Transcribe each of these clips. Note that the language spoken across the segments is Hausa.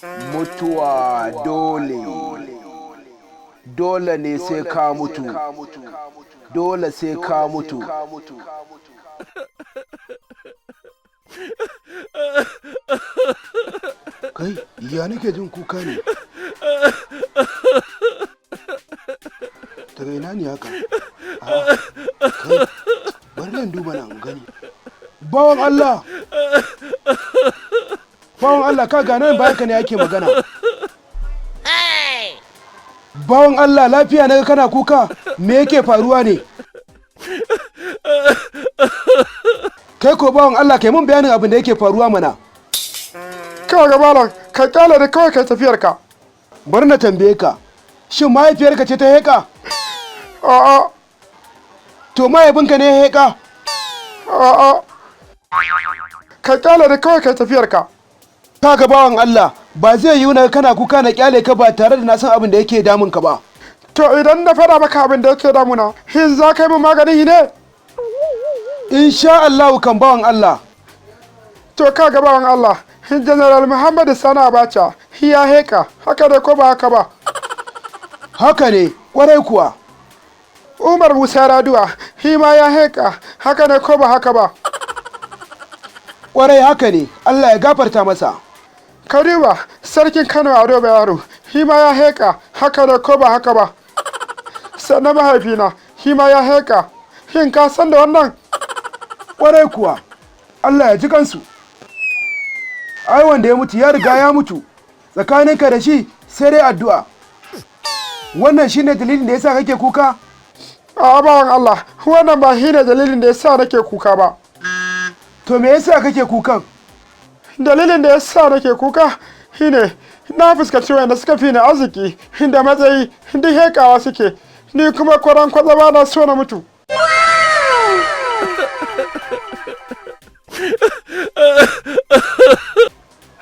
Mutuwa dole. Dole ne sai ka mutu. Dole sai ka mutu. Kai, ya nake jin kuka ne? Daga ina ne haka? Kai, bari nan duba nan gani. Bawan Allah! Bawan Allah, ka gane bayan ka ne ake magana. Bawan Allah, lafiya naga kana kuka, me yake faruwa ne? Kai ko bawan Allah, kai mun bayanin abin da yake faruwa mana. Kawai ga malam, kai kyale da kawai kai tafiyarka. Bari na tambaye ka, shin mahaifiyarka ce ta heka? A'a. To mahaifinka ne ya heka? A'a. Kai kyale da kawai kai tafiyarka. Kaga bawan Allah, ba zai yiwu na kana kuka na kyale ka ba tare da na san abin da yake damun ka ba. To idan na faɗa maka abin da yake damuna, hin za ka yi min magani ne? Insha Allah kan bawan Allah. To kaga bawan Allah, hin General Muhammadu Sani Abacha, ya heka, haka dai ko ba haka ba? Haka ne, kwarai kuwa. Umar Musa Raduwa, shi ma ya heka, haka ne ko ba haka ba? Kwarai haka ne, Allah ya gafarta masa. Kariba, sarkin Kano Ado Bayero, shi ma ya heka, haka ne ko ba haka ba? Sannan mahaifina, shi ma ya heka, shin ka san da wannan? Kwarai kuwa, Allah ya ji kansu. Ai wanda ya mutu ya riga ya mutu, tsakaninka da shi sai dai addu'a. Wannan shine dalilin da yasa kake kuka? A'a bawan Allah, wannan ba shi ne dalilin da yasa nake kuka ba. To me yasa kake kukan? Dalilin da yasa nake kuka shine na fuskanci wanda suka fi ni arziki da matsayi duk hekawa suke, ni kuma kwaran kwazaba na so na mutu.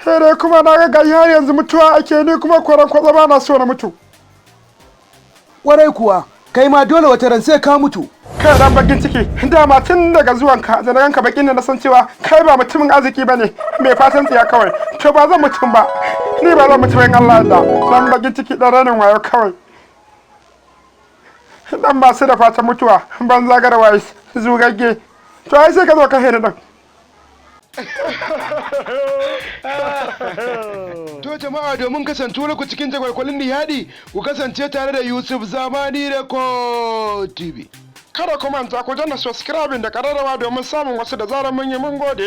Sai kuma na ga har yanzu mutuwa ake, ni kuma kwaran kwazaba na so na mutu. Kwarai kuwa, kai ma dole wata ran sai ka mutu. Kai dan bakin ciki, dama tun daga zuwanka da na ganka bakin da na san cewa kai ba mutumin arziki bane, mai fatan tsiya kawai. To ba zan mutum ba, ni ba zan mutum in Allah da. Dan bakin ciki dan ranin wayo kawai. Dan ba su da fatan mutuwa, ban zagara waye zugagge. To ai sai ka zo ka hira dan. To jama'a, domin kasantuwar ku cikin jagwalkwalin nishadi, ku kasance tare da Yusuf Zamani Record TV. Kada ku manta ku danna subscribing da kararrawa domin samun wasu da zarar mun yi mun gode.